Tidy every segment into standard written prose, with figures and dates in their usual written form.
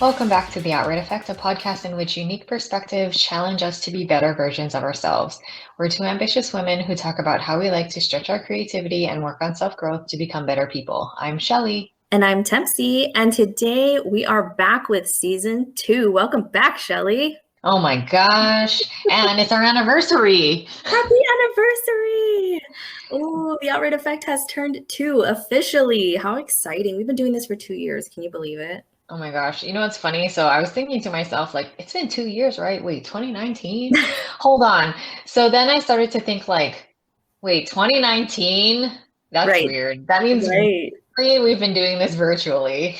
Welcome back to The Outright Effect, a podcast in which unique perspectives challenge us to be better versions of ourselves. We're two ambitious women who talk about how we like to stretch our creativity and work on self-growth to become better people. I'm Shelly. And I'm Tempsy, and today we are back with season 2. Welcome back, Shelly. Oh my gosh, and it's our anniversary. Happy anniversary! Oh, the Outright Effect has turned 2 officially. How exciting. We've been doing this for 2 years. Can you believe it? Oh my gosh, you know what's funny? So I was thinking to myself, like, it's been 2 years, right? Wait, 2019? Hold on. So then I started to think like, wait, 2019? That's Right. weird. That means Right. we've been doing this virtually.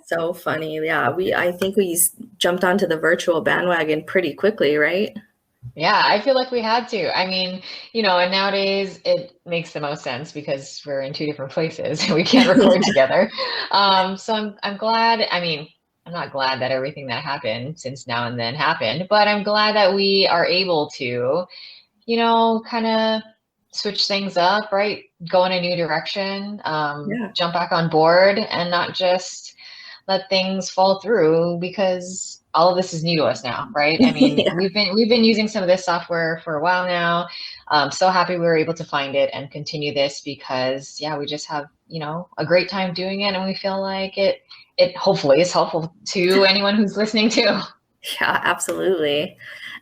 So funny. Yeah, I think we jumped onto the virtual bandwagon pretty quickly, right? Yeah, I feel like we had to. I mean, and nowadays it makes the most sense because we're in two different places and we can't record together. So I'm glad. I mean, I'm not glad that everything that happened since now and then happened, but I'm glad that we are able to, kind of switch things up, right? Go in a new direction, Yeah. jump back on board and not just let things fall through because all of this is new to us now, right? I mean, Yeah. we've been using some of this software for a while now. So happy we were able to find it and continue this because yeah, we just have, a great time doing it and we feel like it hopefully is helpful to anyone who's listening too. Yeah, absolutely.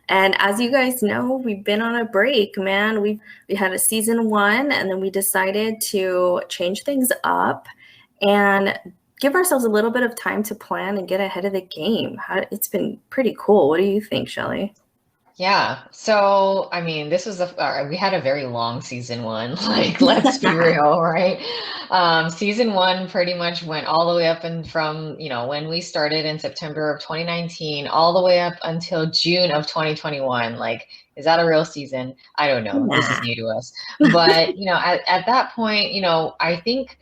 And as you guys know, we've been on a break, man. We had a season 1 and then we decided to change things up and give ourselves a little bit of time to plan and get ahead of the game. It's been pretty cool. What do you think, Shelly? Yeah. So, I mean, we had a very long season 1. Like, let's be real, right? Season 1 pretty much went all the way up and from, when we started in September of 2019, all the way up until June of 2021. Like, is that a real season? I don't know. This is new to us. But, at that point, I think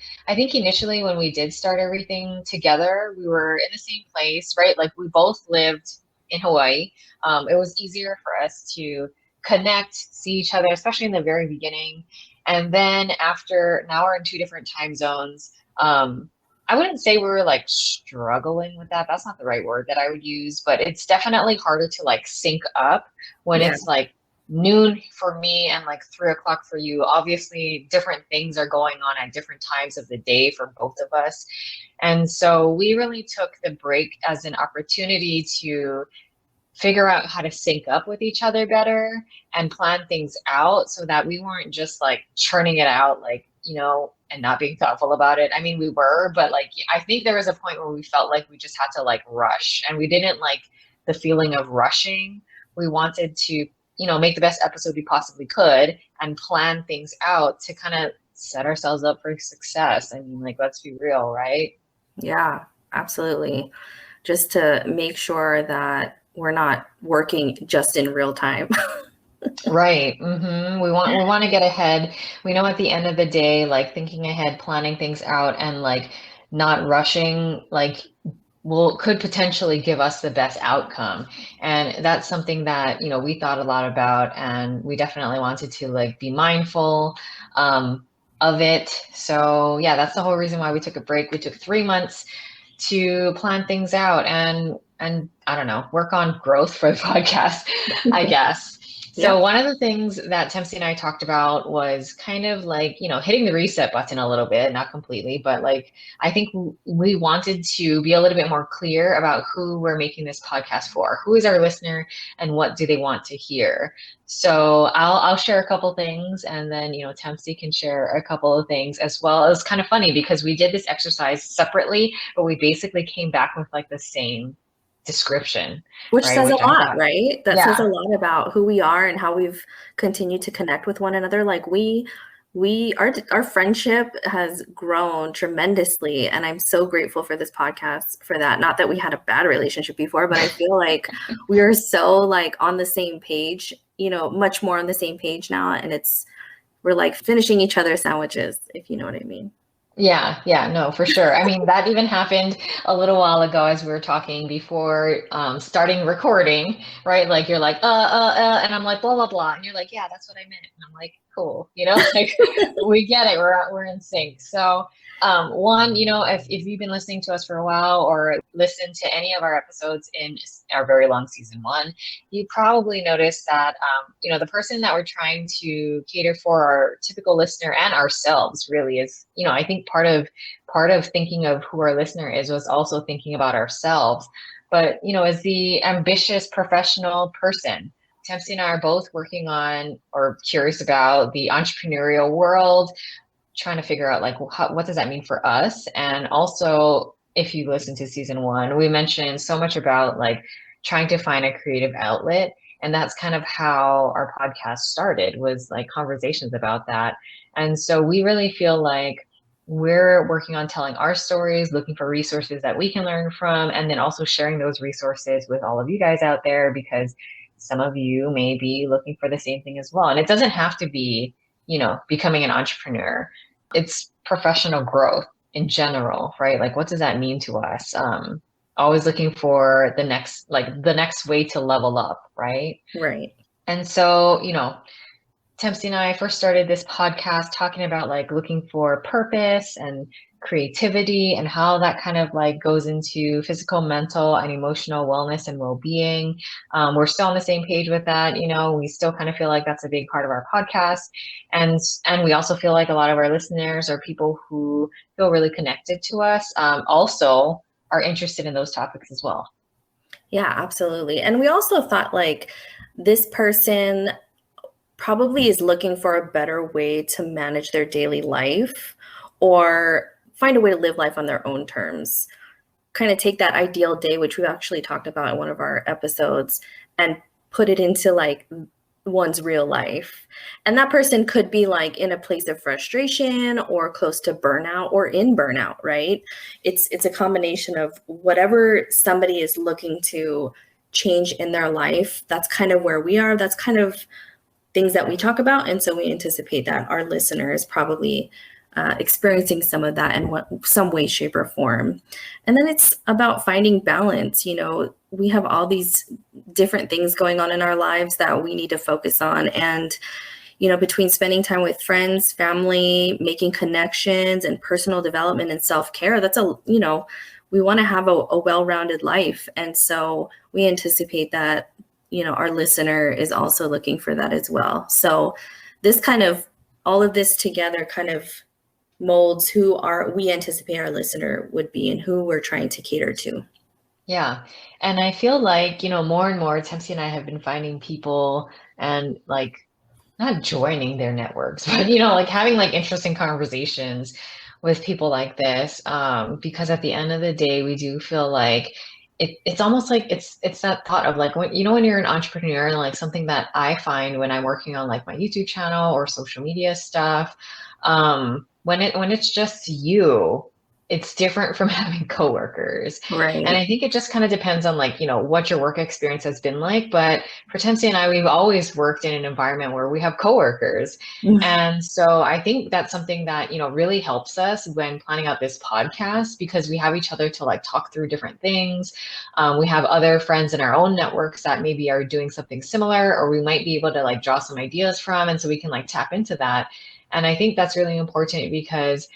initially when we did start everything together, we were in the same place, right? Like, we both lived in Hawaii. It was easier for us to connect, see each other, especially in the very beginning. And then now we're in two different time zones. I wouldn't say we were like struggling with that. That's not the right word that I would use, but it's definitely harder to like sync up when it's like noon for me and like 3 o'clock for you. Obviously, different things are going on at different times of the day for both of us. And so we really took the break as an opportunity to figure out how to sync up with each other better and plan things out so that we weren't just like churning it out, like, and not being thoughtful about it. I mean, we were, but like, I think there was a point where we felt like we just had to like rush and we didn't like the feeling of rushing. We wanted to, make the best episode we possibly could and plan things out to kind of set ourselves up for success. I mean, like, let's be real, right? Yeah, absolutely. Just to make sure that we're not working just in real time. Right. We want to get ahead. We know at the end of the day, like thinking ahead, planning things out and like not rushing, like could potentially give us the best outcome. And that's something that, we thought a lot about and we definitely wanted to like be mindful of it. So yeah, that's the whole reason why we took a break. We took 3 months to plan things out and I don't know, work on growth for the podcast, I guess. So one of the things that Tempsy and I talked about was kind of like, hitting the reset button a little bit, not completely, but like, I think we wanted to be a little bit more clear about who we're making this podcast for, who is our listener and what do they want to hear. So I'll share a couple things and then, Tempsy can share a couple of things as well. It was kind of funny because we did this exercise separately, but we basically came back with like the same description. Which right? says a lot, right? That says a Yeah. lot about who we are and how we've continued to connect with one another. Like our friendship has grown tremendously, and I'm so grateful for this podcast for that. Not that we had a bad relationship before, but I feel like we are so like on the same page, much more on the same page now, and we're like finishing each other's sandwiches, if you know what I mean. Yeah, no, for sure. I mean, that even happened a little while ago as we were talking before starting recording, right? Like you're like, and I'm like, blah, blah, blah. And you're like, yeah, that's what I meant. And I'm like, cool. Like we get it. We're in sync. So one, if you've been listening to us for a while or listened to any of our episodes in our very long season one, you probably noticed that, the person that we're trying to cater for, our typical listener and ourselves really is, I think part of thinking of who our listener is was also thinking about ourselves. But, as the ambitious professional person, Tempsy and I are both working on or curious about the entrepreneurial world, trying to figure out like what does that mean for us. And also, if you listen to season one, we mentioned so much about like trying to find a creative outlet. And that's kind of how our podcast started, was like conversations about that. And so we really feel like we're working on telling our stories, looking for resources that we can learn from, and then also sharing those resources with all of you guys out there, because some of you may be looking for the same thing as well. And it doesn't have to be, becoming an entrepreneur. It's professional growth in general, right? Like, what does that mean to us? Always looking for the next way to level up, right? Right. And so, Tempsy and I first started this podcast talking about like looking for purpose and creativity and how that kind of like goes into physical, mental, and emotional wellness and well-being. We're still on the same page with that. We still kind of feel like that's a big part of our podcast. And we also feel like a lot of our listeners are people who feel really connected to us, also are interested in those topics as well. Yeah, absolutely. And we also thought like this person probably is looking for a better way to manage their daily life or find a way to live life on their own terms. Kind of take that ideal day, which we actually talked about in one of our episodes, and put it into like one's real life. And that person could be like in a place of frustration or close to burnout or in burnout, right? It's a combination of whatever somebody is looking to change in their life. That's kind of where we are. That's kind of things that we talk about. And so we anticipate that our listener is probably experiencing some of that in some way, shape, or form. And then it's about finding balance. We have all these different things going on in our lives that we need to focus on. And, between spending time with friends, family, making connections, and personal development and self-care, we want to have a well-rounded life. And so we anticipate that our listener is also looking for that as well. So all of this together kind of molds who we anticipate our listener would be and who we're trying to cater to. Yeah. And I feel like, more and more, Tempsy and I have been finding people and like not joining their networks, but, like having like interesting conversations with people like this. Because at the end of the day, we do feel like it's almost like it's that thought of like when you're an entrepreneur, and like something that I find when I'm working on like my YouTube channel or social media stuff, when it's just you, it's different from having coworkers. Right. And I think it just kind of depends on like, what your work experience has been like. But for Tempsy and I, we've always worked in an environment where we have coworkers. And so I think that's something that, really helps us when planning out this podcast, because we have each other to like talk through different things. We have other friends in our own networks that maybe are doing something similar, or we might be able to like draw some ideas from. And so we can like tap into that. And I think that's really important, because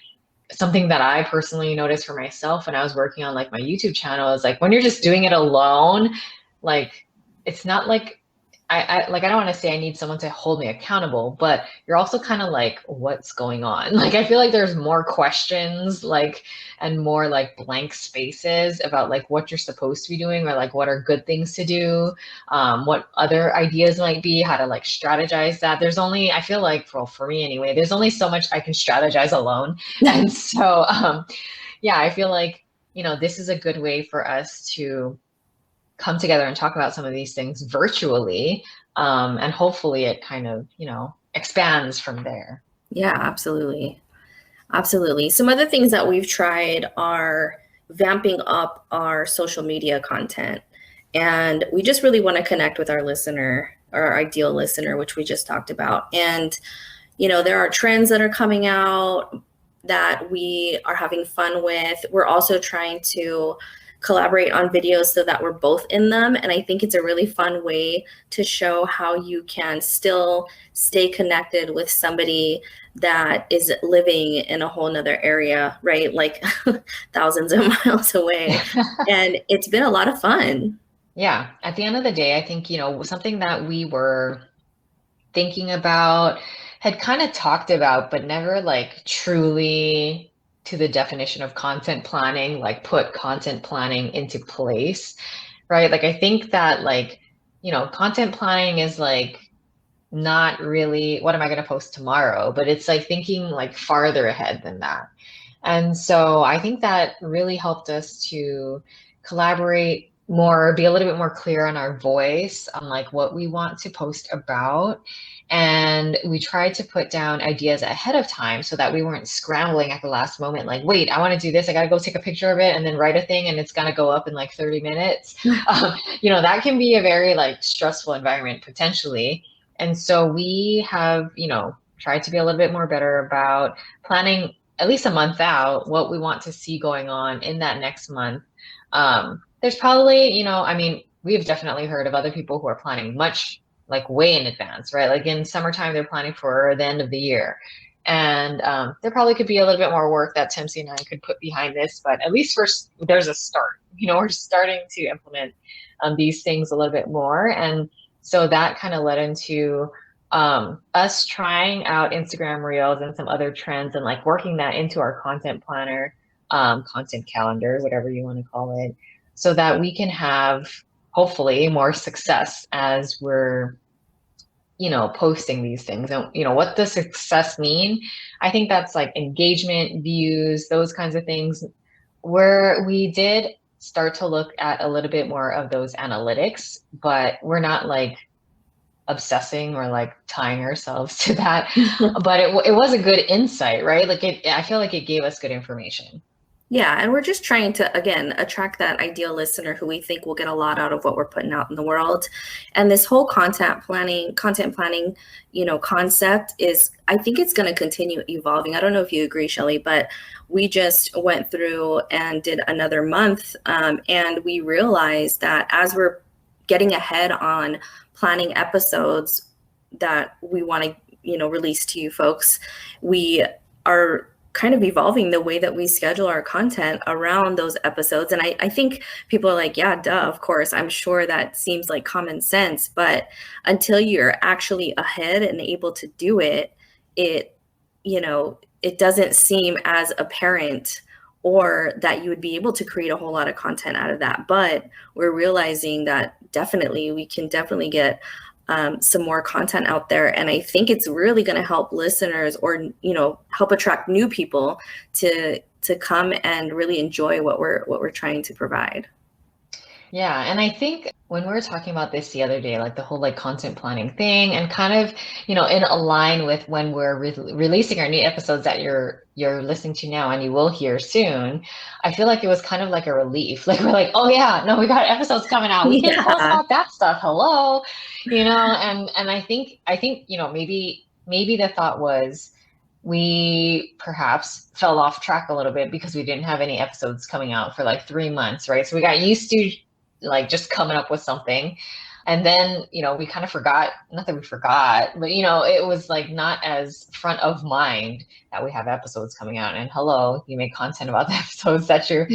something that I personally noticed for myself when I was working on like my YouTube channel is like when you're just doing it alone, like it's not like I don't want to say I need someone to hold me accountable, but you're also kind of like, what's going on? Like I feel like there's more questions like and more like blank spaces about like what you're supposed to be doing, or like what are good things to do, what other ideas might be, how to like strategize that. There's only, I feel like, well, for me anyway, there's only so much I can strategize alone. And so yeah, I feel like, this is a good way for us to come together and talk about some of these things virtually. And hopefully it kind of, expands from there. Yeah, absolutely. Absolutely. Some other things that we've tried are vamping up our social media content. And we just really want to connect with our listener, our ideal listener, which we just talked about. And, there are trends that are coming out that we are having fun with. We're also trying to collaborate on videos so that we're both in them. And I think it's a really fun way to show how you can still stay connected with somebody that is living in a whole nother area, right? Like thousands of miles away. And it's been a lot of fun. Yeah. At the end of the day, I think, something that we were thinking about, had kind of talked about, but never like truly to the definition of content planning, like put content planning into place, right? Like I think that like, content planning is like not really what am I going to post tomorrow, but it's like thinking like farther ahead than that. And so I think that really helped us to collaborate more, be a little bit more clear on our voice, on like what we want to post about. And we tried to put down ideas ahead of time so that we weren't scrambling at the last moment, like, wait, I want to do this. I got to go take a picture of it and then write a thing and it's going to go up in like 30 minutes. That can be a very like stressful environment potentially. And so we have, tried to be a little bit more better about planning at least a month out what we want to see going on in that next month. There's probably, we've definitely heard of other people who are planning much like way in advance, right? Like in summertime, they're planning for the end of the year. And there probably could be a little bit more work that Timsy and I could put behind this, but at least there's a start. We're starting to implement these things a little bit more. And so that kind of led into us trying out Instagram Reels and some other trends and like working that into our content planner, content calendar, whatever you want to call it, so that we can have hopefully more success as we're, posting these things. And, what does success mean? I think that's like engagement, views, those kinds of things, where we did start to look at a little bit more of those analytics, but we're not like obsessing or like tying ourselves to that. But it was a good insight, right? Like I feel like it gave us good information. Yeah, and we're just trying to, again, attract that ideal listener who we think will get a lot out of what we're putting out in the world. And this whole content planning, concept is, I think it's going to continue evolving. I don't know if you agree, Shelly, but we just went through and did another month, and we realized that as we're getting ahead on planning episodes that we want to, release to you folks, we are kind of evolving the way that we schedule our content around those episodes. And I think people are like, yeah, duh, of course. I'm sure that seems like common sense, but until you're actually ahead and able to do it, it doesn't seem as apparent or that you would be able to create a whole lot of content out of that. But we're realizing that we can definitely get some more content out there. And I think it's really going to help listeners or, help attract new people to come and really enjoy what we're trying to provide. Yeah. And I think when we were talking about this the other day, like the whole like content planning thing and kind of, in align with when we're releasing our new episodes that you're listening to now and you will hear soon, I feel like it was kind of like a relief. Like we're like, oh yeah, no, we got episodes coming out. We can post about that stuff. Hello, and I think, maybe the thought was we perhaps fell off track a little bit because we didn't have any episodes coming out for like 3 months, right? So we got used to like just coming up with something. And then, we kind of forgot, not that we forgot, but, it was like not as front of mind that we have episodes coming out and hello, you make content about the episodes that you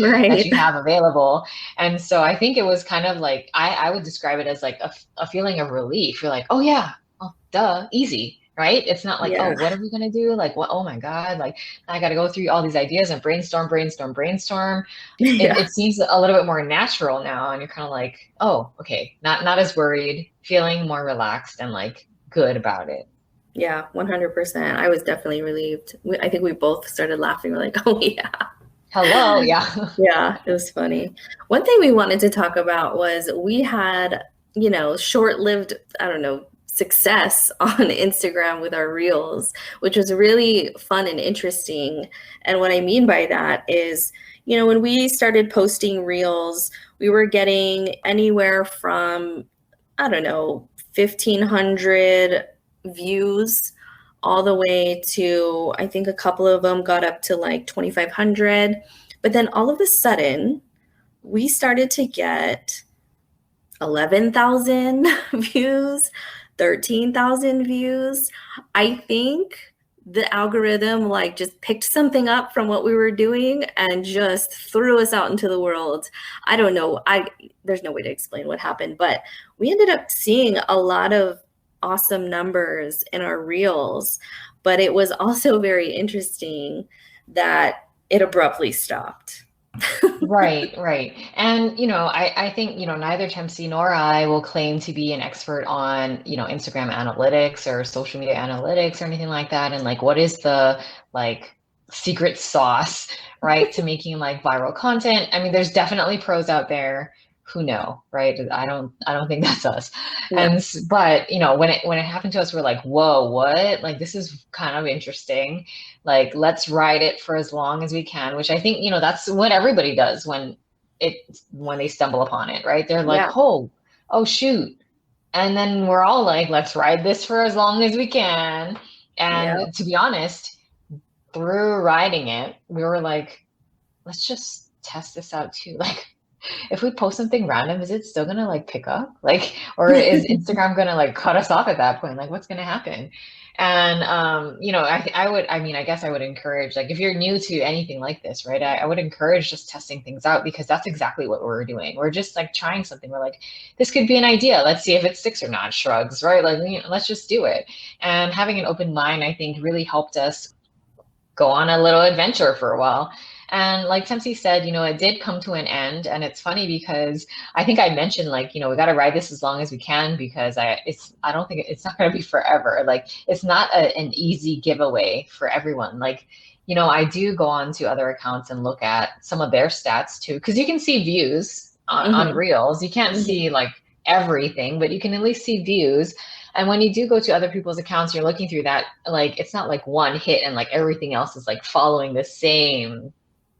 have available. And so I think it was kind of like, I would describe it as like a feeling of relief. You're like, oh yeah, oh, duh, easy. Right? It's not like, oh, what are we going to do? Like, what? Oh my God. Like I got to go through all these ideas and brainstorm. It seems a little bit more natural now. And you're kind of like, oh, okay. Not as worried, feeling more relaxed and like good about it. Yeah, 100%. I was definitely relieved. I think we both started laughing. We're like, oh yeah. Hello. Yeah. Yeah, it was funny. One thing we wanted to talk about was we had, short-lived, I don't know, success on Instagram with our reels, which was really fun and interesting. And what I mean by that is, when we started posting reels, we were getting anywhere from, I don't know, 1,500 views all the way to, I think a couple of them got up to like 2,500. But then all of a sudden, we started to get 11,000 views, 13,000 views. I think the algorithm like just picked something up from what we were doing and just threw us out into the world. I don't know. There's no way to explain what happened, but we ended up seeing a lot of awesome numbers in our reels, but it was also very interesting that it abruptly stopped. Right, right. And, I think, neither Tempsy nor I will claim to be an expert on, Instagram analytics or social media analytics or anything like that. And like, what is the like secret sauce, right, to making like viral content? I mean, there's definitely pros out there who know, right? I don't think that's us. No. But, when it happened to us, we're like, whoa, what? Like, this is kind of interesting. Like, let's ride it for as long as we can, which I think, that's what everybody does when they stumble upon it, right? They're like, Yeah. oh shoot. And then we're all like, let's ride this for as long as we can. Yeah. And to be honest, through riding it, we were like, let's just test this out too. Like, if we post something random, is it still gonna like pick up? Like, or is Instagram gonna like cut us off at that point? Like, what's gonna happen? And I guess I would encourage, like, if you're new to anything like this, right? I would encourage just testing things out, because that's exactly what we're doing. We're just like trying something. We're like, this could be an idea. Let's see if it sticks or not. Shrugs, right? Like, let's just do it. And having an open mind, I think, really helped us go on a little adventure for a while. And like Tempsy said, it did come to an end. And it's funny because I think I mentioned, like, we got to ride this as long as we can, because I don't think it's not going to be forever. Like, it's not an easy giveaway for everyone. Like, I do go on to other accounts and look at some of their stats too, because you can see views on Reels. You can't see like everything, but you can at least see views. And when you do go to other people's accounts, you're looking through that, like, it's not like one hit and like everything else is like following the same,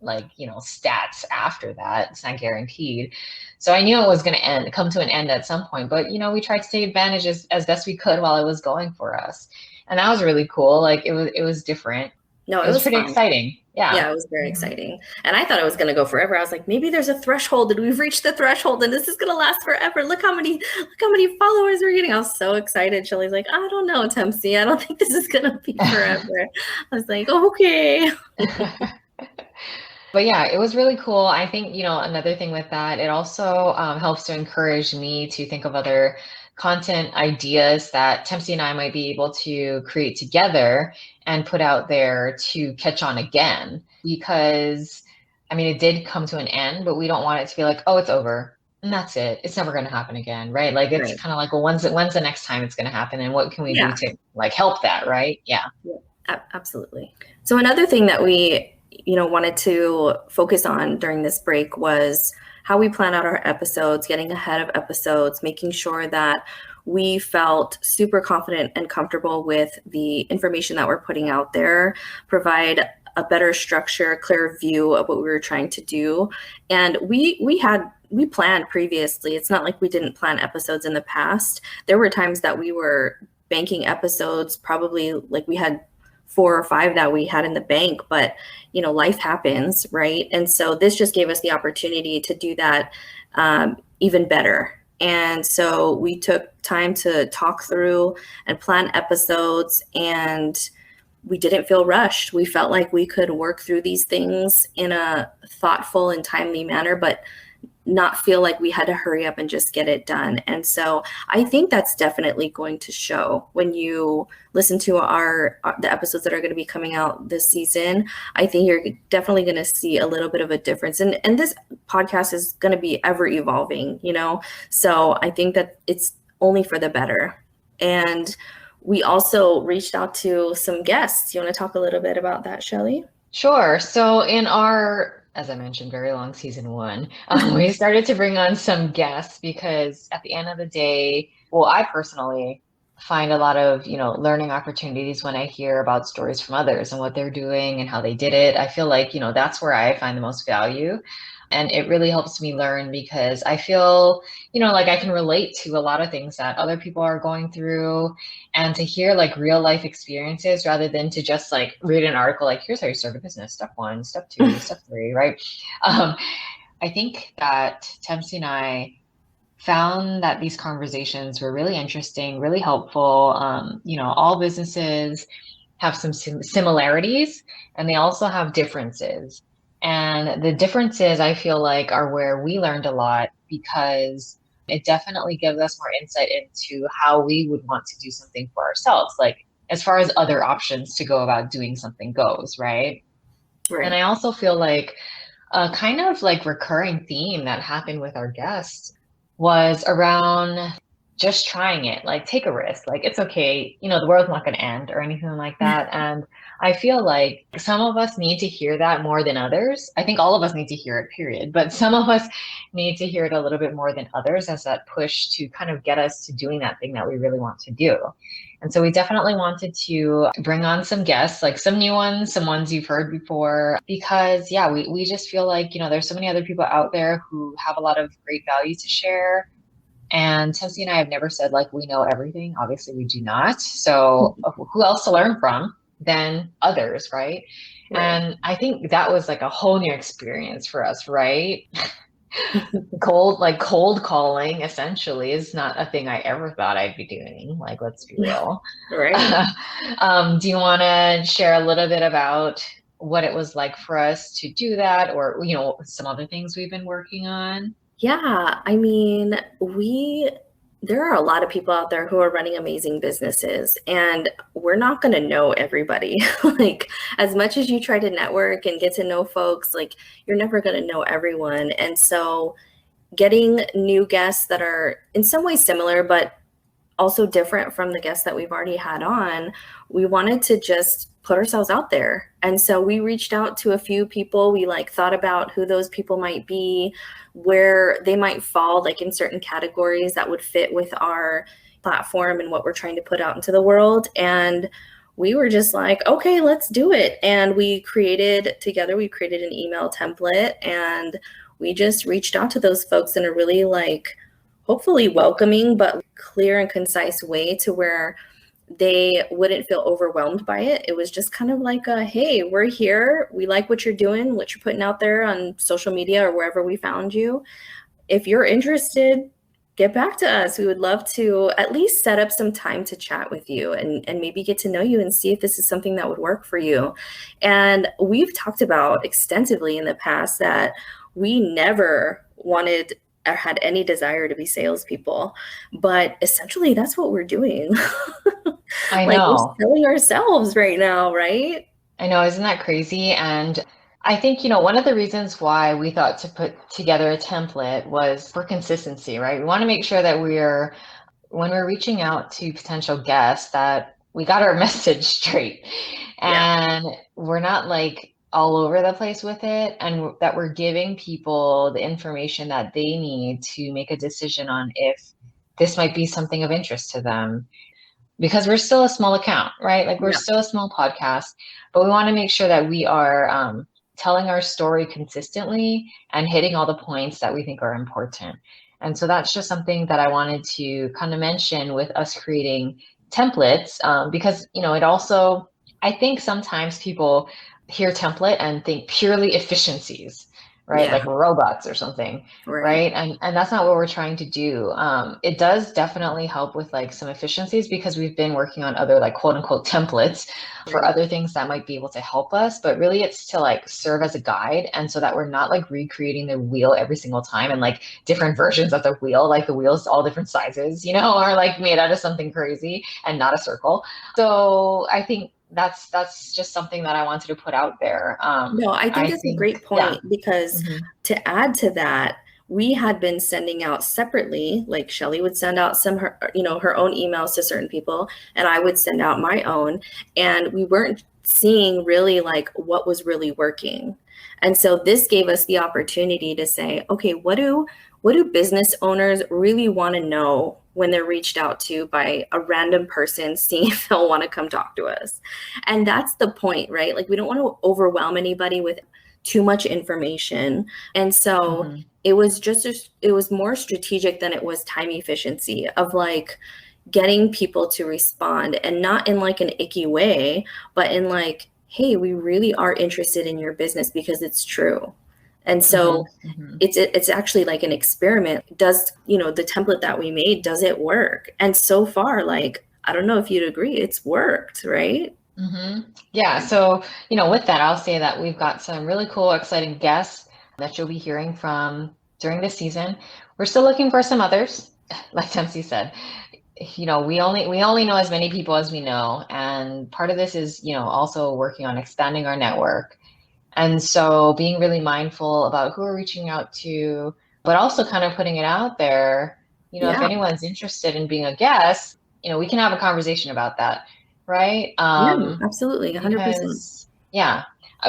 like, stats after that. It's not guaranteed. So I knew it was going to come to an end at some point, but, we tried to take advantage as best we could while it was going for us. And that was really cool. Like, it was different. No, It was pretty fun. Exciting. Yeah. Yeah, it was very exciting. And I thought it was going to go forever. I was like, maybe there's a threshold and we've reached the threshold and this is going to last forever. Look how many followers we're getting. I was so excited. Shelly's like, I don't know, Tempsy. I don't think this is going to be forever. I was like, okay. But yeah, it was really cool. I think, another thing with that, it also helps to encourage me to think of other content ideas that Tempsy and I might be able to create together and put out there to catch on again. Because, I mean, it did come to an end, but we don't want it to be like, oh, it's over and that's it. It's never going to happen again, right? Like, it's kind of like, well, when's the next time it's going to happen, and what can we do to like help that, right? Yeah. Absolutely. So another thing that we wanted to focus on during this break was how we plan out our episodes, getting ahead of episodes, making sure that we felt super confident and comfortable with the information that we're putting out there, provide a better structure, clear view of what we were trying to do. And we planned previously. It's not like we didn't plan episodes in the past. There were times that we were banking episodes, probably like we had 4 or 5 that we had in the bank, but life happens, right? And so this just gave us the opportunity to do that even better. And so we took time to talk through and plan episodes, and we didn't feel rushed. We felt like we could work through these things in a thoughtful and timely manner, but not feel like we had to hurry up and just get it done. And so I think that's definitely going to show when you listen to the episodes that are going to be coming out this season. I think you're definitely going to see a little bit of a difference. And this podcast is going to be ever evolving, so I think that it's only for the better. And we also reached out to some guests. You want to talk a little bit about that, Shelly? Sure. So in our, as I mentioned, very long season 1, we started to bring on some guests because at the end of the day, well, I personally find a lot of, learning opportunities when I hear about stories from others and what they're doing and how they did it. I feel like, that's where I find the most value. And it really helps me learn because I feel, like I can relate to a lot of things that other people are going through, and to hear like real life experiences rather than to just like read an article like, here's how you start a business, step 1, step 2, step 3, right? I think that Tempsy and I found that these conversations were really interesting, really helpful. All businesses have some similarities and they also have differences. And the differences I feel like are where we learned a lot because it definitely gives us more insight into how we would want to do something for ourselves, like as far as other options to go about doing something goes, right? And Right. I also feel like a kind of like recurring theme that happened with our guests was around just trying it, like take a risk, like it's okay, the world's not going to end or anything like that. And I feel like some of us need to hear that more than others. I think all of us need to hear it, period. But some of us need to hear it a little bit more than others as that push to kind of get us to doing that thing that we really want to do. And so we definitely wanted to bring on some guests, like some new ones, some ones you've heard before, because yeah, we just feel like, there's so many other people out there who have a lot of great value to share. And Tessie and I have never said like we know everything. Obviously we do not. So who else to learn from than others, right? Right. And I think that was like a whole new experience for us, right? Cold calling essentially is not a thing I ever thought I'd be doing. Like, let's be real. Right. Do you want to share a little bit about what it was like for us to do that, or some other things we've been working on? Yeah, I mean, there are a lot of people out there who are running amazing businesses, and we're not going to know everybody. Like, as much as you try to network and get to know folks, like, you're never going to know everyone. And so, getting new guests that are in some ways similar, but also different from the guests that we've already had on, we wanted to just put ourselves out there. And so we reached out to a few people. We thought about who those people might be, where they might fall like in certain categories that would fit with our platform and what we're trying to put out into the world. And we were just like, okay, let's do it. And we created an email template, and we just reached out to those folks in a really hopefully welcoming but clear and concise way to where they wouldn't feel overwhelmed by it. It was just kind of like hey, we're here. We like what you're doing, what you're putting out there on social media or wherever we found you. If you're interested, get back to us. We would love to at least set up some time to chat with you and maybe get to know you and see if this is something that would work for you. And we've talked about extensively in the past that we never wanted or had any desire to be salespeople, but essentially that's what we're doing. I We're know. selling ourselves right now, right? I know, isn't that crazy? And I think, one of the reasons why we thought to put together a template was for consistency, right? We want to make sure that when we're reaching out to potential guests, that we got our message straight Yeah. and we're not all over the place with it, and that we're giving people the information that they need to make a decision on if this might be something of interest to them, because we're still a small account, right? Like we're Yeah. still a small podcast, but we want to make sure that we are telling our story consistently and hitting all the points that we think are important. And so that's just something that I wanted to kind of mention with us creating templates, because, it also, I think sometimes people hear template and think purely efficiencies, right? Yeah. Like robots or something. Right. Right. And that's not what we're trying to do. It does definitely help with some efficiencies because we've been working on other quote unquote templates for Right. other things that might be able to help us. But really it's to serve as a guide. And so that we're not recreating the wheel every single time and different versions of the wheel, like the wheel's all different sizes, or made out of something crazy and not a circle. So I think that's just something that I wanted to put out there. No, I think I that's a think, great yeah. point because Mhm. to add to that, we had been sending out separately, like Shelly would send out her own emails to certain people, and I would send out my own, and we weren't seeing really what was really working. And so this gave us the opportunity to say, okay, what do business owners really want to know when they're reached out to by a random person, seeing if they'll want to come talk to us? And that's the point, right? We don't want to overwhelm anybody with too much information. And so Mhm. it was more strategic than it was time efficiency of getting people to respond, and not in an icky way, but in hey, we really are interested in your business because it's true. And so it's actually like an experiment. Does, the template that we made, does it work? And so far, like, I don't know if you'd agree, it's worked, right? Yeah. So, with that, I'll say that we've got some really cool, exciting guests that you'll be hearing from during this season. We're still looking for some others, like Dempsey said. We only know as many people as we know, and part of this is, also working on expanding our network. And so being really mindful about who we're reaching out to, but also kind of putting it out there, if Yeah. anyone's interested in being a guest, we can have a conversation about that, right? Yeah, absolutely. 100%. Because, yeah,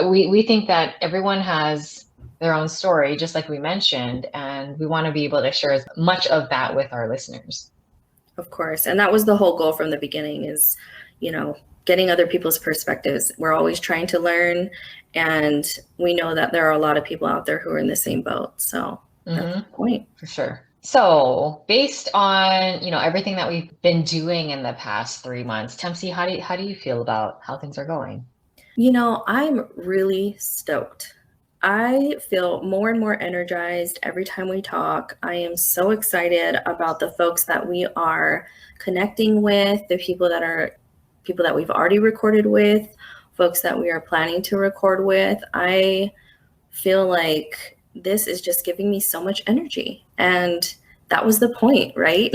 we think that everyone has their own story, just like we mentioned, and we want to be able to share as much of that with our listeners. Of course. And that was the whole goal from the beginning is, getting other people's perspectives. We're always trying to learn, and we know that there are a lot of people out there who are in the same boat. So that's the point. For sure. So based on, everything that we've been doing in the past 3 months, Tempsy, how do you feel about how things are going? I'm really stoked. I feel more and more energized every time we talk. I am so excited about the folks that we are connecting with, the people that we've already recorded with, folks that we are planning to record with. I feel like this is just giving me so much energy, and that was the point, right?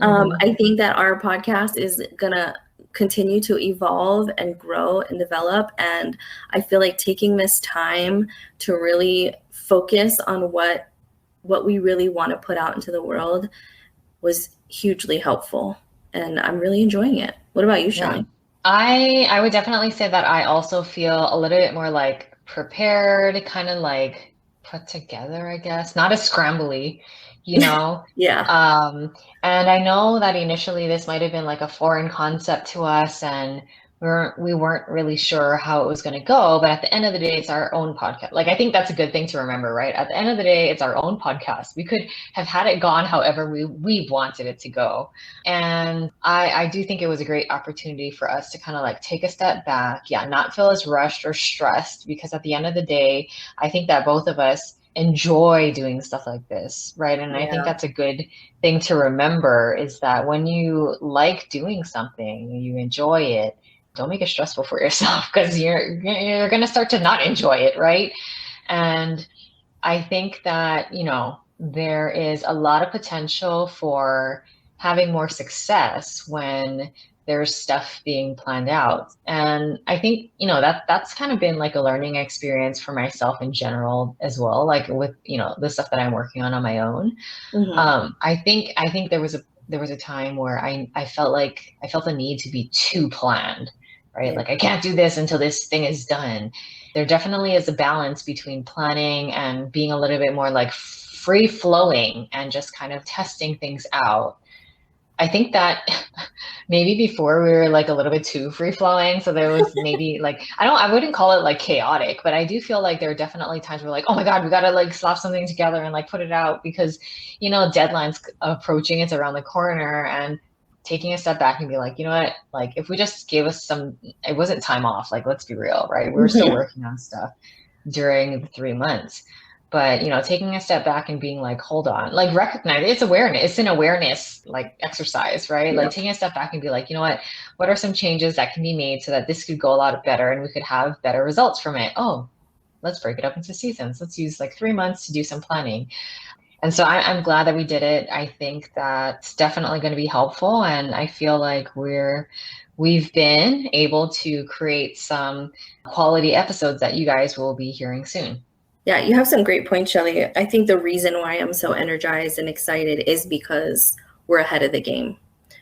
I think that our podcast is gonna continue to evolve and grow and develop, and I feel like taking this time to really focus on what we really want to put out into the world was hugely helpful, and I'm really enjoying it. What about you, Shelly? I would definitely say that I also feel a little bit more like prepared, kind of like put together, I guess, not as scrambly, Yeah. And I know that initially this might have been like a foreign concept to us, and we weren't really sure how it was going to go. But at the end of the day, it's our own podcast. Like, I think that's a good thing to remember, right? At the end of the day, it's our own podcast. We could have had it gone however we wanted it to go. And I do think it was a great opportunity for us to kind of like take a step back, not feel as rushed or stressed, because at the end of the day, I think that both of us enjoy doing stuff like this, right? And I think that's a good thing to remember, is that when you like doing something, you enjoy it, don't make it stressful for yourself, because you're going to start to not enjoy it, right? And I think that, there is a lot of potential for having more success when there's stuff being planned out. And I think, that's kind of been like a learning experience for myself in general as well, like with, the stuff that I'm working on my own. I think there was a time where I felt the need to be too planned, right? Like, I can't do this until this thing is done. There definitely is a balance between planning and being a little bit more like free flowing and just kind of testing things out. I think that maybe before we were like a little bit too free flowing. So there was maybe like, I wouldn't call it like chaotic, but I do feel like there are definitely times where like, oh my God, we got to like slap something together and like put it out because, deadline's approaching, it's around the corner, and taking a step back and be like, you know what, like if we just gave us it wasn't time off, like, let's be real, right? We were still working on stuff during the 3 months. But, taking a step back and being like, hold on, like recognize it's awareness. It's an awareness like exercise, right? Like taking a step back and be like, you know what are some changes that can be made so that this could go a lot better and we could have better results from it? Oh, let's break it up into seasons. Let's use like 3 months to do some planning. And so I'm glad that we did it. I think that's definitely going to be helpful. And I feel like we've been able to create some quality episodes that you guys will be hearing soon. Yeah, you have some great points, Shelly. I think the reason why I'm so energized and excited is because we're ahead of the game.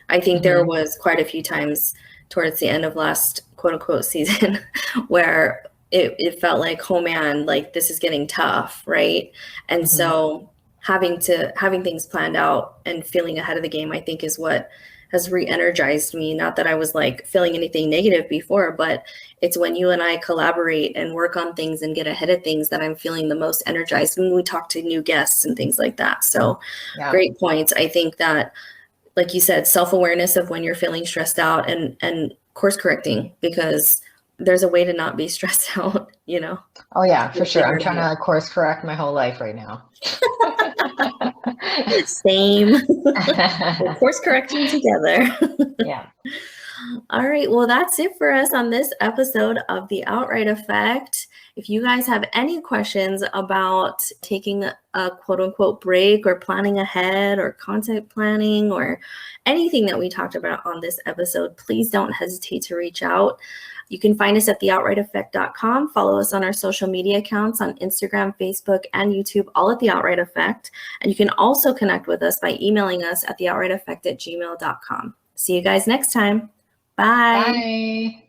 I think there was quite a few times towards the end of last quote unquote season where it felt like, oh man, like this is getting tough, right? And so having things planned out and feeling ahead of the game, I think, is what has re-energized me. Not that I was like feeling anything negative before, but it's when you and I collaborate and work on things and get ahead of things that I'm feeling the most energized when we talk to new guests and things like that. So great points. I think that, like you said, self-awareness of when you're feeling stressed out and course correcting, because there's a way to not be stressed out, you know? Oh yeah, for sure. I'm Figure it trying out. to course correct my whole life right now. Same. We're course correcting together. Yeah. All right. Well, that's it for us on this episode of The Outright Effect. If you guys have any questions about taking a quote unquote break or planning ahead or content planning or anything that we talked about on this episode, please don't hesitate to reach out. You can find us at theoutrighteffect.com. Follow us on our social media accounts on Instagram, Facebook, and YouTube, all at The Outright Effect. And you can also connect with us by emailing us at theoutrighteffect@gmail.com. See you guys next time. Bye. Bye.